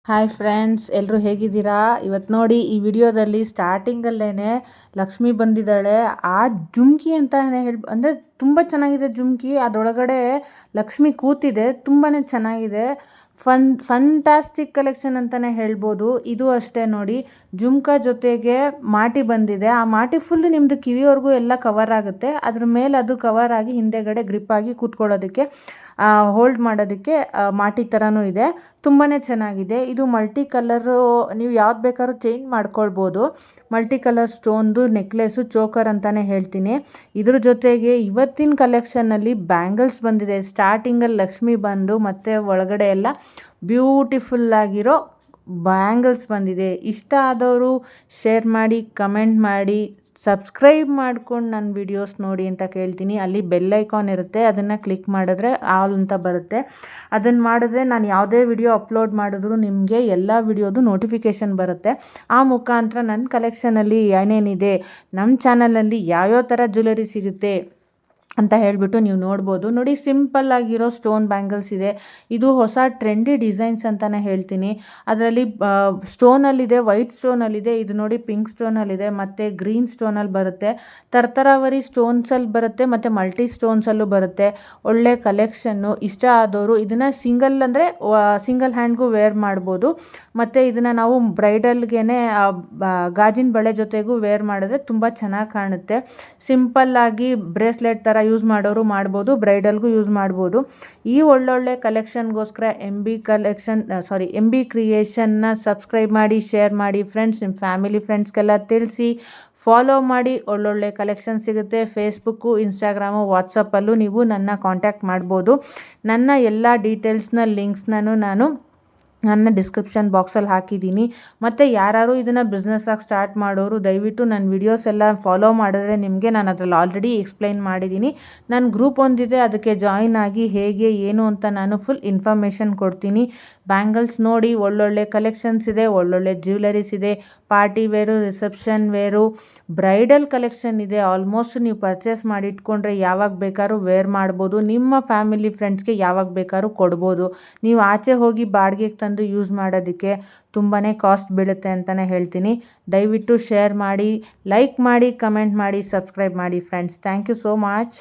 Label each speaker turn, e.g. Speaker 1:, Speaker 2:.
Speaker 1: Hi friends, ಎಲ್ಲರೂ ಹೇಗಿದ್ದೀರಾ? ಇವತ್ತು ನೋಡಿ ಈ ವಿಡಿಯೋದಲ್ಲಿ ಸ್ಟಾರ್ಟಿಂಗಲ್ಲೇ ಲಕ್ಷ್ಮಿ ಬಂದಿದ್ದಾಳೆ. ಆ ಜುಮ್ಕಿ ಅಂತಾನೆ ಅಂದರೆ ತುಂಬ ಚೆನ್ನಾಗಿದೆ ಜುಮ್ಕಿ. ಅದರೊಳಗಡೆ ಲಕ್ಷ್ಮಿ ಕೂತಿದೆ, ತುಂಬಾ ಚೆನ್ನಾಗಿದೆ. ಫಂಟಾಸ್ಟಿಕ್ ಕಲೆಕ್ಷನ್ ಅಂತಲೇ ಹೇಳ್ಬೋದು. ಇದು ಅಷ್ಟೇ ನೋಡಿ, ಜುಮ್ಕಾ ಜೊತೆಗೆ ಮಾಟಿ ಬಂದಿದೆ. ಆ ಮಾಟಿ ಫುಲ್ ನಿಮ್ಮದು ಕಿವಿವರೆಗೂ ಎಲ್ಲ ಕವರ್ ಆಗುತ್ತೆ. ಅದ್ರ ಮೇಲೆ ಅದು ಕವರ್ ಆಗಿ ಹಿಂದೆಗಡೆ ಗ್ರಿಪ್ ಆಗಿ ಕೂತ್ಕೊಳ್ಳೋದಕ್ಕೆ, ಹೋಲ್ಡ್ ಮಾಡೋದಕ್ಕೆ ಮಾಟಿ ಥರನೂ ಇದೆ. ತುಂಬಾ ಚೆನ್ನಾಗಿದೆ. ಇದು ಮಲ್ಟಿ ಕಲರು, ನೀವು ಯಾವ್ದು ಬೇಕಾದ್ರೂ ಚೇಂಜ್ ಮಾಡ್ಕೊಳ್ಬೋದು. ಮಲ್ಟಿ ಕಲರ್ ಸ್ಟೋನ್ದು ನೆಕ್ಲೆಸು, ಚೋಕರ್ ಅಂತಲೇ ಹೇಳ್ತೀನಿ. ಇದ್ರ ಜೊತೆಗೆ ಇವತ್ತಿನ ಕಲೆಕ್ಷನ್ನಲ್ಲಿ ಬ್ಯಾಂಗಲ್ಸ್ ಬಂದಿದೆ. ಸ್ಟಾರ್ಟಿಂಗಲ್ಲಿ ಲಕ್ಷ್ಮಿ ಬಂದು ಮತ್ತು ಒಳಗಡೆ ಎಲ್ಲ ಬ್ಯೂಟಿಫುಲ್ಲಾಗಿರೋ ಬ್ಯಾಂಗಲ್ಸ್ ಬಂದಿದೆ. ಇಷ್ಟ ಆದವರು ಶೇರ್ ಮಾಡಿ, ಕಮೆಂಟ್ ಮಾಡಿ, ಸಬ್ಸ್ಕ್ರೈಬ್ ಮಾಡ್ಕೊಂಡು ನನ್ನ ವಿಡಿಯೋಸ್ ನೋಡಿ ಅಂತ ಕೇಳ್ತೀನಿ. ಅಲ್ಲಿ ಬೆಲ್ ಐಕಾನ್ ಇರುತ್ತೆ, ಅದನ್ನು ಕ್ಲಿಕ್ ಮಾಡಿದ್ರೆ ಆಲ್ ಅಂತ ಬರುತ್ತೆ. ಅದನ್ನು ಮಾಡಿದ್ರೆ ನಾನು ಯಾವುದೇ ವಿಡಿಯೋ ಅಪ್ಲೋಡ್ ಮಾಡಿದ್ರು ನಿಮಗೆ ಎಲ್ಲ ವಿಡಿಯೋದು ನೋಟಿಫಿಕೇಷನ್ ಬರುತ್ತೆ. ಆ ಮುಖಾಂತರ ನನ್ನ ಕಲೆಕ್ಷನಲ್ಲಿ ಏನೇನಿದೆ, ನಮ್ಮ ಚಾನಲಲ್ಲಿ ಯಾವ್ಯಾವ ಥರ ಜ್ಯುವೆಲರಿ ಸಿಗುತ್ತೆ ಅಂತ ಹೇಳಿಬಿಟ್ಟು ನೀವು ನೋಡ್ಬೋದು. ನೋಡಿ, ಸಿಂಪಲ್ ಆಗಿರೋ ಸ್ಟೋನ್ ಬ್ಯಾಂಗಲ್ಸ್ ಇದೆ. ಇದು ಹೊಸ ಟ್ರೆಂಡಿ ಡಿಸೈನ್ಸ್ ಅಂತಲೇ ಹೇಳ್ತೀನಿ. ಅದರಲ್ಲಿ ಸ್ಟೋನಲ್ಲಿದೆ, ವೈಟ್ ಸ್ಟೋನಲ್ಲಿದೆ, ಇದು ನೋಡಿ ಪಿಂಕ್ ಸ್ಟೋನಲ್ಲಿದೆ, ಮತ್ತು ಗ್ರೀನ್ ಸ್ಟೋನಲ್ಲಿ ಬರುತ್ತೆ. ತರತರಾವರಿ ಸ್ಟೋನ್ಸಲ್ಲಿ ಬರುತ್ತೆ, ಮತ್ತು ಮಲ್ಟಿ ಸ್ಟೋನ್ಸಲ್ಲೂ ಬರುತ್ತೆ. ಒಳ್ಳೆ ಕಲೆಕ್ಷನ್ನು. ಇಷ್ಟ ಆದವರು ಇದನ್ನು ಸಿಂಗಲ್ ಹ್ಯಾಂಡ್ಗೂ ವೇರ್ ಮಾಡ್ಬೋದು. ಮತ್ತು ಇದನ್ನು ನಾವು ಬ್ರೈಡಲ್ಗೆ ಗಾಜಿನ ಬಳೆ ಜೊತೆಗೂ ವೇರ್ ಮಾಡಿದ್ರೆ ತುಂಬ ಚೆನ್ನಾಗಿ ಕಾಣುತ್ತೆ. ಸಿಂಪಲ್ಲಾಗಿ ಬ್ರೇಸ್ಲೆಟ್ ಥರ ಯೂಸ್ ಮಾಡೋರು ಮಾಡ್ಬೋದು, ಬ್ರೈಡಲ್ಗೂ ಯೂಸ್ ಮಾಡ್ಬೋದು. ಈ ಒಳ್ಳೊಳ್ಳೆ ಕಲೆಕ್ಷನ್ಗೋಸ್ಕರ ಎಂ ಬಿ ಕ್ರಿಯೇಷನ್ನ ಸಬ್ಸ್ಕ್ರೈಬ್ ಮಾಡಿ, ಶೇರ್ ಮಾಡಿ ಫ್ರೆಂಡ್ಸ್. ನಿಮ್ಮ ಫ್ಯಾಮಿಲಿ ಫ್ರೆಂಡ್ಸ್ಗೆಲ್ಲ ತಿಳಿಸಿ, ಫಾಲೋ ಮಾಡಿ. ಒಳ್ಳೊಳ್ಳೆ ಕಲೆಕ್ಷನ್ ಸಿಗುತ್ತೆ. ಫೇಸ್ಬುಕ್ಕು, ಇನ್ಸ್ಟಾಗ್ರಾಮು, ವಾಟ್ಸಪ್ಪಲ್ಲೂ ನೀವು ನನ್ನ ಕಾಂಟ್ಯಾಕ್ಟ್ ಮಾಡ್ಬೋದು. ನನ್ನ ಎಲ್ಲ ಡೀಟೇಲ್ಸ್ನ ಲಿಂಕ್ಸ್ನೂ ನಾನು ನನ್ನ ಡಿಸ್ಕ್ರಿಪ್ಷನ್ ಬಾಕ್ಸಲ್ಲಿ ಹಾಕಿದ್ದೀನಿ. ಮತ್ತು ಯಾರು ಇದನ್ನು ಬಿಸ್ನೆಸ್ಸಾಗಿ ಸ್ಟಾರ್ಟ್ ಮಾಡೋರು ದಯವಿಟ್ಟು ನನ್ನ ವಿಡಿಯೋಸ್ ಎಲ್ಲ ಫಾಲೋ ಮಾಡಿದ್ರೆ ನಿಮಗೆ ನಾನು ಅದರಲ್ಲಿ ಆಲ್ರೆಡಿ ಎಕ್ಸ್ಪ್ಲೈನ್ ಮಾಡಿದ್ದೀನಿ. ನನ್ನ ಗ್ರೂಪ್ ಒಂದಿದೆ, ಅದಕ್ಕೆ ಜಾಯಿನ್ ಆಗಿ ಹೇಗೆ ಏನು ಅಂತ ನಾನು ಫುಲ್ ಇನ್ಫಾರ್ಮೇಷನ್ ಕೊಡ್ತೀನಿ. ಬ್ಯಾಂಗಲ್ಸ್ ನೋಡಿ, ಒಳ್ಳೊಳ್ಳೆ ಕಲೆಕ್ಷನ್ಸ್ ಇದೆ, ಒಳ್ಳೊಳ್ಳೆ ಜ್ಯುವೆಲರೀಸ್ ಇದೆ. Party wear, reception wear, bridal collection ಇದೆ. ಆಲ್ಮೋಸ್ಟ್ ನೀವು ಪರ್ಚೇಸ್ ಮಾಡಿ ಇಟ್ಕೊಂಡ್ರೆ ಯಾವಾಗ ಬೇಕಾದ್ರೂ ವೇರ್ ಮಾಡ್ಬೋದು. ನಿಮ್ಮ ಫ್ಯಾಮಿಲಿ ಫ್ರೆಂಡ್ಸ್ಗೆ ಯಾವಾಗ ಬೇಕಾದ್ರೂ ಕೊಡ್ಬೋದು. ನೀವು ಆಚೆ ಹೋಗಿ ಬಾಡಿಗೆಗೆ ತಂದು ಯೂಸ್ ಮಾಡೋದಕ್ಕೆ ತುಂಬಾ ಕಾಸ್ಟ್ ಬೀಳುತ್ತೆ ಅಂತಲೇ ಹೇಳ್ತೀನಿ. ದಯವಿಟ್ಟು ಶೇರ್ ಮಾಡಿ, ಲೈಕ್ ಮಾಡಿ, ಕಮೆಂಟ್ ಮಾಡಿ, ಸಬ್ಸ್ಕ್ರೈಬ್ ಮಾಡಿ friends. Thank you so much.